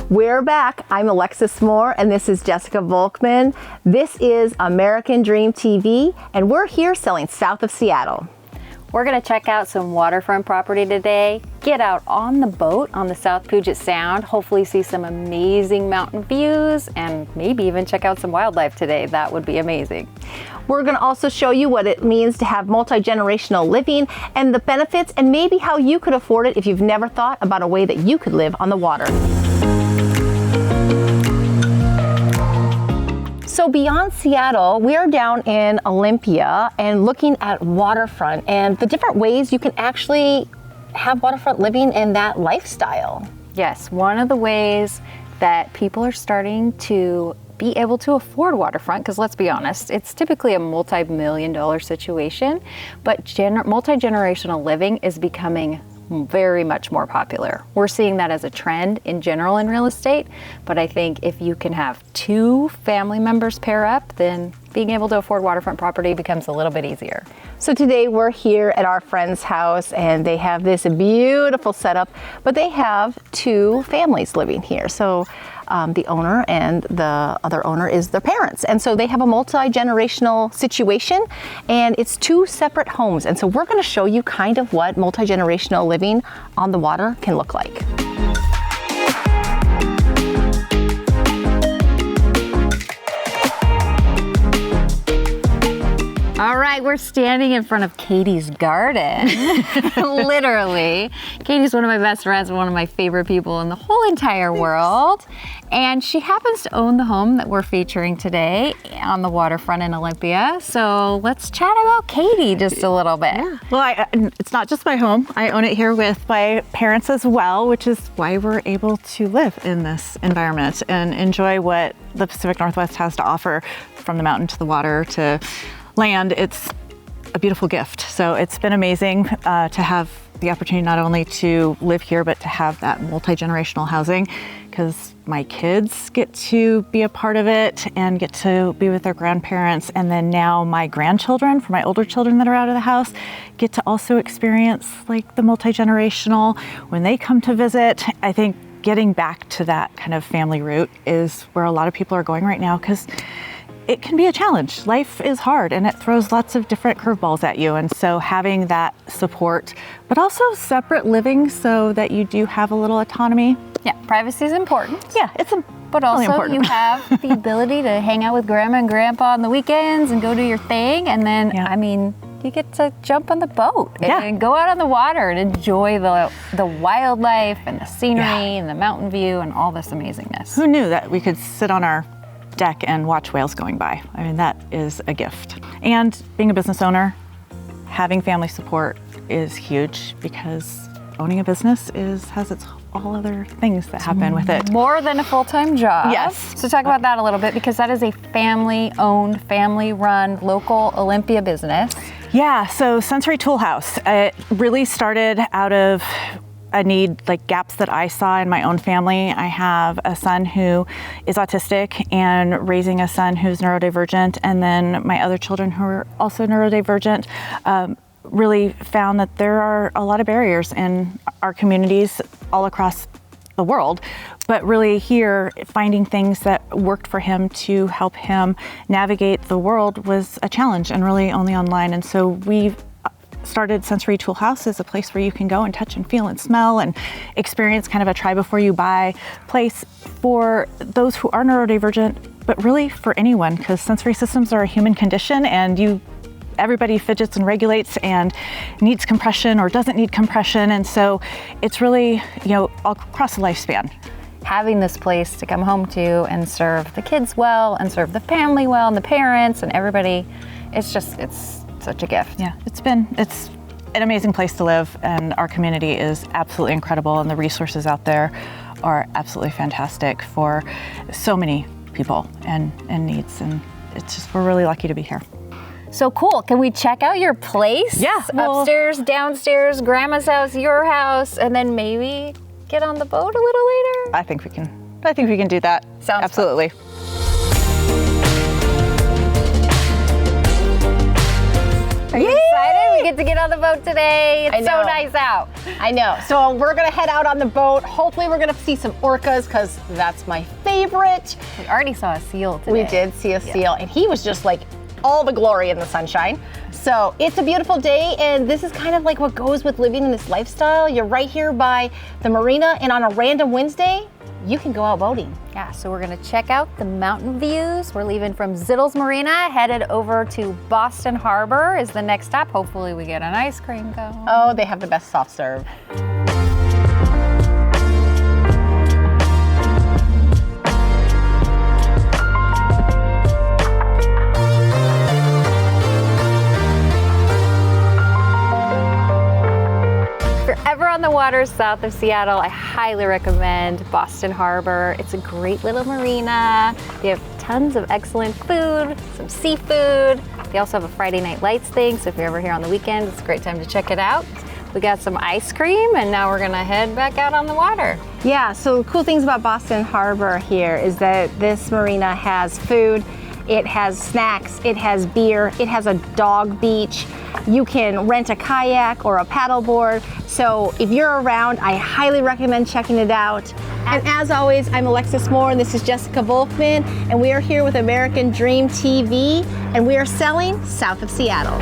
We're back. I'm Alexis Moore, and this is Jessica Volkman. This is American Dream TV, and we're here selling south of Seattle. We're going to check out some waterfront property today, get out on the boat on the South Puget Sound, hopefully see some amazing mountain views, and maybe even check out some wildlife today. That would be amazing. We're going to also show you what it means to have multi-generational living and the benefits, and maybe how you could afford it if you've never thought about a way that you could live on the water. So beyond Seattle, we are down in Olympia and looking at waterfront and the different ways you can actually have waterfront living and that lifestyle. Yes, one of the ways that people are starting to be able to afford waterfront, because let's be honest, it's typically a multi-million-dollar situation, but multi-generational living is becoming very much more popular. We're seeing that as a trend in general in real estate, but I think if you can have two family members pair up, then being able to afford waterfront property becomes a little bit easier. So today we're here at our friend's house and they have this beautiful setup, but they have two families living here. So the owner and the other owner is their parents. And so they have a multi-generational situation and it's two separate homes. And so we're going to show you kind of what multi-generational living on the water can look like. All right, we're standing in front of Katie's garden, literally. Katie's one of my best friends and one of my favorite people in the whole entire world. And she happens to own the home that we're featuring today on the waterfront in Olympia. So let's chat about Katie just a little bit. Yeah. Well, it's not just my home. I own it here with my parents as well, which is why we're able to live in this environment and enjoy what the Pacific Northwest has to offer, from the mountain to the water to land. It's a beautiful gift. So it's been amazing to have the opportunity not only to live here, but to have that multi-generational housing, because my kids get to be a part of it and get to be with their grandparents. And then now my grandchildren, for my older children that are out of the house, get to also experience like the multi-generational when they come to visit. I think getting back to that kind of family root is where a lot of people are going right now, because it can be a challenge. Life is hard and it throws lots of different curveballs at you. And so having that support, but also separate living so that you do have a little autonomy. Yeah, privacy is important. Yeah, it's but really also important. You have the ability to hang out with grandma and grandpa on the weekends and go do your thing. And then, Yeah. I mean, you get to jump on the boat Yeah. and go out on the water and enjoy the wildlife and the scenery Yeah. and the mountain view and all this amazingness. Who knew that we could sit on our deck and watch whales going by? I mean, that is a gift. And being a business owner, having family support is huge, because owning a business has its all other things that happen with it. More than a full-time job. Yes. So talk about that a little bit, because that is a family-owned, family-run, local Olympia business. Yeah, so Sensory Tool House, it really started out of a need, like gaps that I saw in my own family. I have a son who is autistic and raising a son who's neurodivergent, and then my other children who are also neurodivergent. Really found that there are a lot of barriers in our communities all across the world, but really here, finding things that worked for him to help him navigate the world was a challenge, and really only online. And so we've started Sensory Tool House as a place where you can go and touch and feel and smell and experience kind of a try before you buy place for those who are neurodivergent, but really for anyone, because sensory systems are a human condition, and everybody fidgets and regulates and needs compression or doesn't need compression. And so it's really, all across the lifespan. Having this place to come home to and serve the kids well and serve the family well and the parents and everybody, it's such a gift. Yeah, it's an amazing place to live, and our community is absolutely incredible, and the resources out there are absolutely fantastic for so many people and needs, and we're really lucky to be here. So cool. Can we check out your place? Yeah. Upstairs, downstairs, grandma's house, your house, and then maybe get on the boat a little later? I think we can do that. Sounds absolutely. Fun. Are you excited? We get to get on the boat today. It's so nice out. I know. So we're gonna head out on the boat. Hopefully we're gonna see some orcas because that's my favorite. We already saw a seal today. We did see a seal, and he was just like all the glory in the sunshine. So it's a beautiful day, and this is kind of like what goes with living in this lifestyle. You're right here by the marina, and on a random Wednesday, you can go out boating. Yeah, so we're gonna check out the mountain views. We're leaving from Zittel's Marina, headed over to Boston Harbor is the next stop. Hopefully we get an ice cream cone. Oh, they have the best soft serve. On the waters south of Seattle, I highly recommend Boston Harbor. It's a great little marina. They have tons of excellent food, some seafood. They also have a Friday Night Lights thing, so if you're ever here on the weekend, it's a great time to check it out. We got some ice cream, and now we're gonna head back out on the water. Yeah, so the cool things about Boston Harbor here is that this marina has food, it has snacks, it has beer, it has a dog beach. You can rent a kayak or a paddleboard. So if you're around, I highly recommend checking it out. And as always, I'm Alexis Moore, and this is Jessica Volkman, and we are here with American Dream TV, and we are selling south of Seattle.